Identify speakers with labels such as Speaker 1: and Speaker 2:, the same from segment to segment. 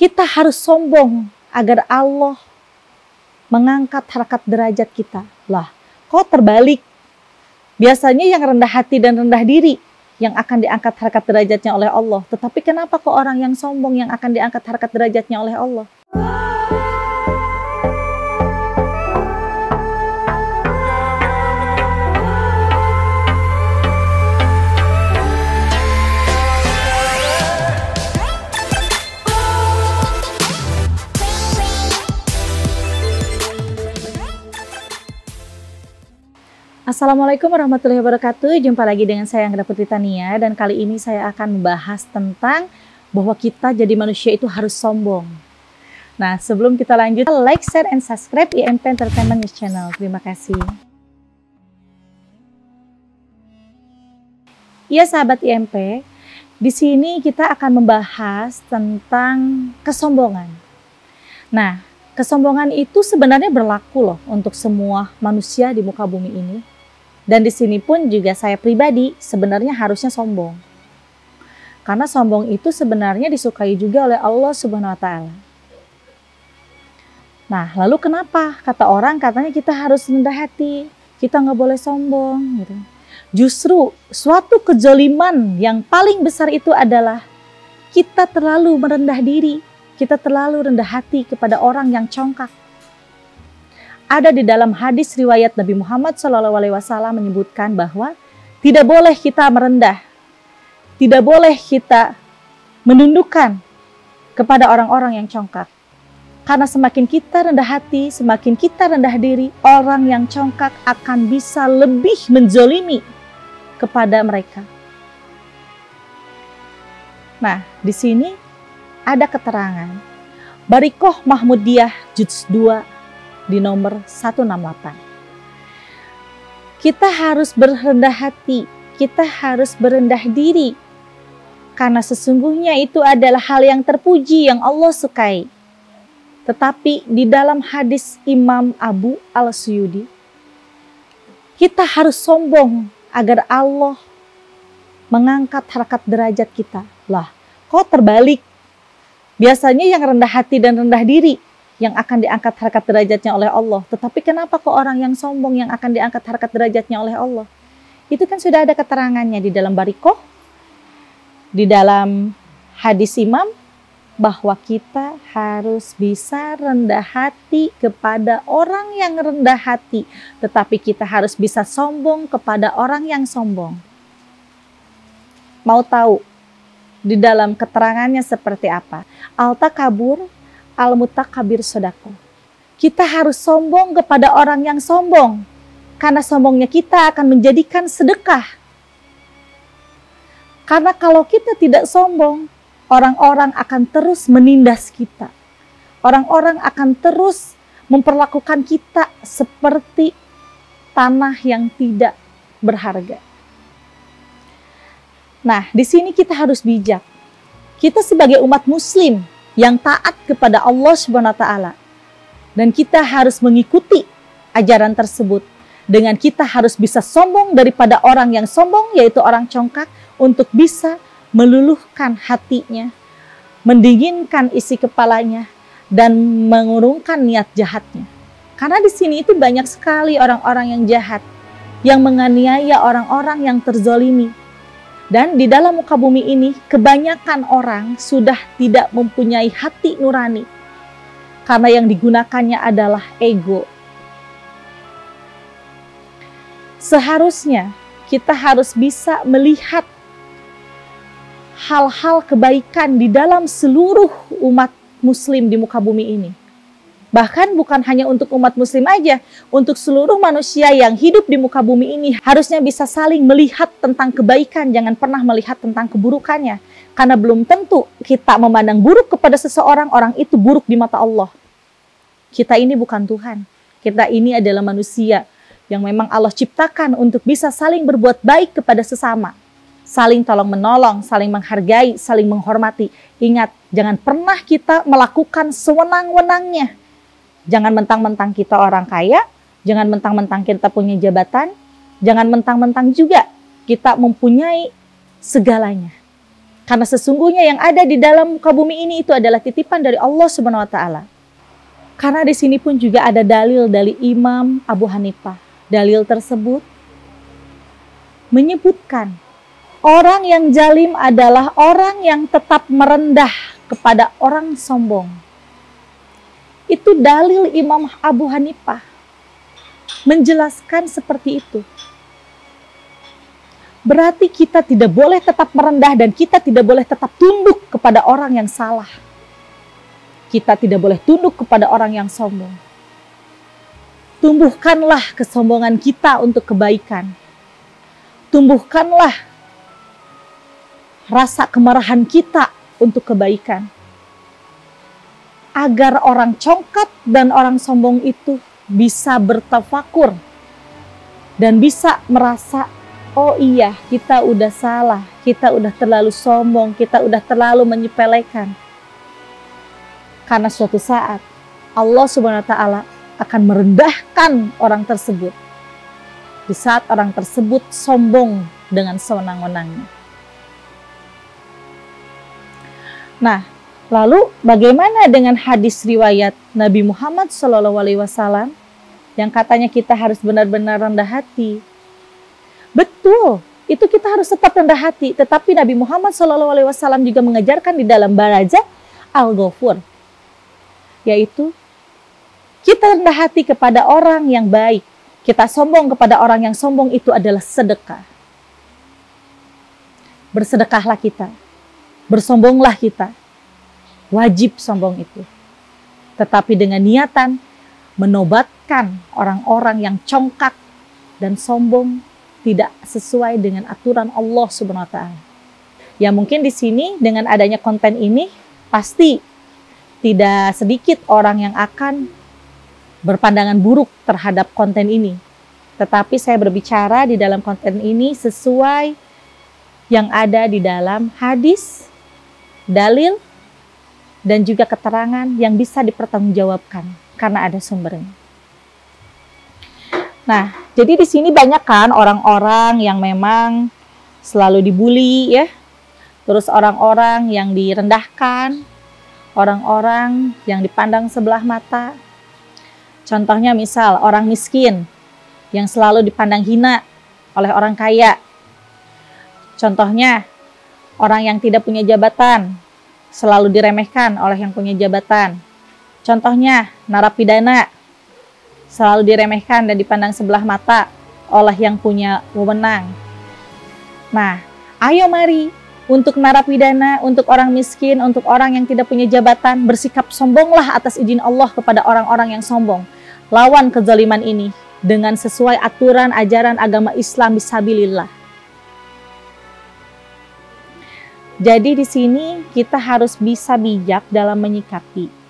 Speaker 1: Kita harus sombong agar Allah mengangkat harkat derajat kita. Lah, kok terbalik? Biasanya yang rendah hati dan rendah diri yang akan diangkat harkat derajatnya oleh Allah. Tetapi kenapa kok orang yang sombong yang akan diangkat harkat derajatnya oleh Allah? Assalamualaikum warahmatullahi wabarakatuh. Jumpa lagi dengan saya Anggra Putri Tania, dan kali ini saya akan membahas tentang bahwa kita jadi manusia itu harus sombong. Nah, sebelum kita lanjut, like, share, and subscribe IMP Entertainment News Channel. Terima kasih. Iya sahabat IMP, di sini kita akan membahas tentang kesombongan. Nah, kesombongan itu sebenarnya berlaku loh untuk semua manusia di muka bumi ini. Dan di sini pun juga saya pribadi sebenarnya harusnya sombong. Karena sombong itu sebenarnya disukai juga oleh Allah Subhanahu wa Ta'ala. Nah, lalu kenapa? Kata orang katanya kita harus rendah hati, kita nggak boleh sombong gitu. Justru suatu kezaliman yang paling besar itu adalah kita terlalu merendah diri, kita terlalu rendah hati kepada orang yang congkak. Ada di dalam hadis riwayat Nabi Muhammad SAW menyebutkan bahwa tidak boleh kita merendah, tidak boleh kita menundukkan kepada orang-orang yang congkak. Karena semakin kita rendah hati, semakin kita rendah diri, orang yang congkak akan bisa lebih menzolimi kepada mereka. Nah, di sini ada keterangan Barikoh Mahmudiyah Juz 2 di nomor 168. Kita harus berrendah hati, kita harus berendah diri, karena sesungguhnya itu adalah hal yang terpuji yang Allah sukai. Tetapi di dalam hadis Imam Abu Al-Suyudi, kita harus sombong agar Allah mengangkat harkat derajat kita. Lah, kok terbalik? Biasanya yang rendah hati dan rendah diri yang akan diangkat harkat derajatnya oleh Allah. Tetapi kenapa kok orang yang sombong yang akan diangkat harkat derajatnya oleh Allah? Itu kan sudah ada keterangannya di dalam Barikoh, di dalam hadis Imam, bahwa kita harus bisa rendah hati kepada orang yang rendah hati. Tetapi kita harus bisa sombong kepada orang yang sombong. Mau tahu di dalam keterangannya seperti apa? Al-takabur al-mutakabir sodako. Kita harus sombong kepada orang yang sombong. Karena sombongnya kita akan menjadikan sedekah. Karena kalau kita tidak sombong, orang-orang akan terus menindas kita. Orang-orang akan terus memperlakukan kita seperti tanah yang tidak berharga. Nah, di sini kita harus bijak. Kita sebagai umat muslim yang taat kepada Allah Subhanahu wa Ta'ala, dan kita harus mengikuti ajaran tersebut. Dengan kita harus bisa sombong daripada orang yang sombong, yaitu orang congkak, untuk bisa meluluhkan hatinya, mendinginkan isi kepalanya, dan mengurungkan niat jahatnya. Karena di sini itu banyak sekali orang-orang yang jahat, yang menganiaya orang-orang yang terzolimi. Dan di dalam muka bumi ini, kebanyakan orang sudah tidak mempunyai hati nurani. Karena yang digunakannya adalah ego. Seharusnya kita harus bisa melihat hal-hal kebaikan di dalam seluruh umat muslim di muka bumi ini. Bahkan bukan hanya untuk umat muslim aja, untuk seluruh manusia yang hidup di muka bumi ini harusnya bisa saling melihat tentang kebaikan, jangan pernah melihat tentang keburukannya. Karena belum tentu kita memandang buruk kepada seseorang, orang itu buruk di mata Allah. Kita ini bukan Tuhan, kita ini adalah manusia yang memang Allah ciptakan untuk bisa saling berbuat baik kepada sesama. Saling tolong menolong, saling menghargai, saling menghormati. Ingat, jangan pernah kita melakukan sewenang-wenangnya. Jangan mentang-mentang kita orang kaya, jangan mentang-mentang kita punya jabatan, jangan mentang-mentang juga kita mempunyai segalanya. Karena sesungguhnya yang ada di dalam muka bumi ini itu adalah titipan dari Allah Subhanahu wa taala. Karena di sini pun juga ada dalil dari Imam Abu Hanifah. Dalil tersebut menyebutkan orang yang zalim adalah orang yang tetap merendah kepada orang sombong. Itu dalil Imam Abu Hanifah menjelaskan seperti itu. Berarti kita tidak boleh tetap merendah dan kita tidak boleh tetap tunduk kepada orang yang salah. Kita tidak boleh tunduk kepada orang yang sombong. Tumbuhkanlah kesombongan kita untuk kebaikan. Tumbuhkanlah rasa kemarahan kita untuk kebaikan. Agar orang congkak dan orang sombong itu bisa bertafakur dan bisa merasa, oh iya, kita udah salah, kita udah terlalu sombong, kita udah terlalu menyepelekan. Karena suatu saat Allah Subhanahu wa taala akan merendahkan orang tersebut. Di saat orang tersebut sombong dengan sewenang-wenangnya. Nah, lalu bagaimana dengan hadis riwayat Nabi Muhammad SAW yang katanya kita harus benar-benar rendah hati? Betul, itu kita harus tetap rendah hati. Tetapi Nabi Muhammad SAW juga mengajarkan di dalam baraja Al-Ghafur, yaitu kita rendah hati kepada orang yang baik. Kita sombong kepada orang yang sombong itu adalah sedekah. Bersedekahlah kita, bersombonglah kita. Wajib sombong itu. Tetapi dengan niatan menobatkan orang-orang yang congkak dan sombong tidak sesuai dengan aturan Allah Subhanahu wa taala. Ya mungkin di sini dengan adanya konten ini pasti tidak sedikit orang yang akan berpandangan buruk terhadap konten ini. Tetapi saya berbicara di dalam konten ini sesuai yang ada di dalam hadis, dalil, dan juga keterangan yang bisa dipertanggungjawabkan karena ada sumbernya. Nah, jadi di sini banyak kan orang-orang yang memang selalu dibully ya. Terus orang-orang yang direndahkan, orang-orang yang dipandang sebelah mata. Contohnya misal orang miskin yang selalu dipandang hina oleh orang kaya. Contohnya orang yang tidak punya jabatan selalu diremehkan oleh yang punya jabatan. Contohnya narapidana selalu diremehkan dan dipandang sebelah mata oleh yang punya wewenang. Nah, ayo mari untuk narapidana, untuk orang miskin, untuk orang yang tidak punya jabatan, bersikap sombonglah atas izin Allah kepada orang-orang yang sombong. Lawan kezaliman ini dengan sesuai aturan ajaran agama Islam bisabilillah. Jadi di sini kita harus bisa bijak dalam menyikapi.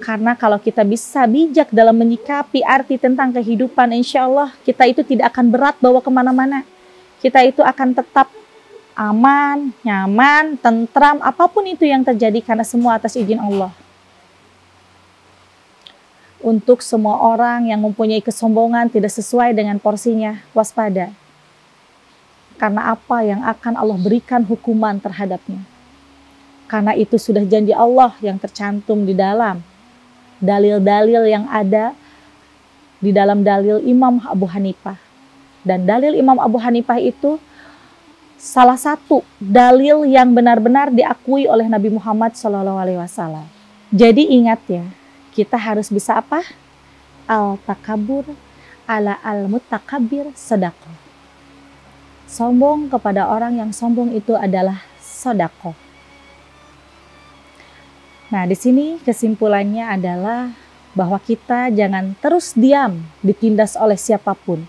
Speaker 1: Karena kalau kita bisa bijak dalam menyikapi arti tentang kehidupan, insya Allah kita itu tidak akan berat bawa kemana-mana. Kita itu akan tetap aman, nyaman, tentram, apapun itu yang terjadi karena semua atas izin Allah. Untuk semua orang yang mempunyai kesombongan tidak sesuai dengan porsinya, waspada. Karena apa yang akan Allah berikan hukuman terhadapnya. Karena itu sudah janji Allah yang tercantum di dalam dalil-dalil yang ada di dalam dalil Imam Abu Hanifah. Dan dalil Imam Abu Hanifah itu salah satu dalil yang benar-benar diakui oleh Nabi Muhammad SAW. Jadi ingat ya, kita harus bisa apa? Al-takabur ala al-mutakabir sedekah. Sombong kepada orang yang sombong itu adalah sedekah. Nah, di sini kesimpulannya adalah bahwa kita jangan terus diam ditindas oleh siapapun.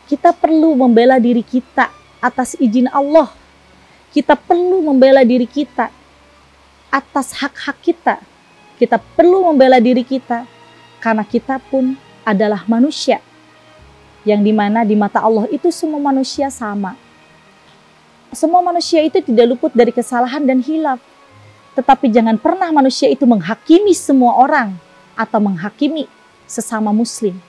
Speaker 1: Kita perlu membela diri kita atas izin Allah. Kita perlu membela diri kita atas hak-hak kita. Kita perlu membela diri kita karena kita pun adalah manusia. Yang dimana di mata Allah itu semua manusia sama. Semua manusia itu tidak luput dari kesalahan dan hilaf. Tetapi jangan pernah manusia itu menghakimi semua orang atau menghakimi sesama muslim.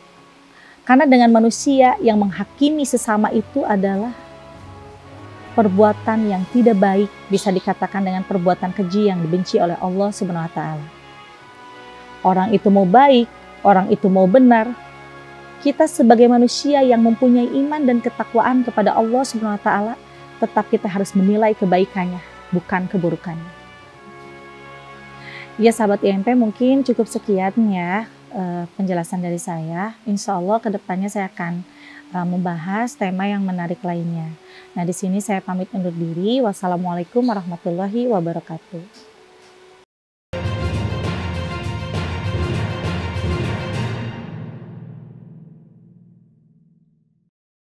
Speaker 1: Karena dengan manusia yang menghakimi sesama itu adalah perbuatan yang tidak baik bisa dikatakan dengan perbuatan keji yang dibenci oleh Allah Subhanahu wa taala. Orang itu mau baik, orang itu mau benar, kita sebagai manusia yang mempunyai iman dan ketakwaan kepada Allah Subhanahu wa taala, tetap kita harus menilai kebaikannya, bukan keburukannya. Ya sahabat IMP, mungkin cukup sekian ya penjelasan dari saya. Insya Allah kedepannya saya akan membahas tema yang menarik lainnya. Nah, di sini saya pamit undur diri. Wassalamualaikum warahmatullahi wabarakatuh.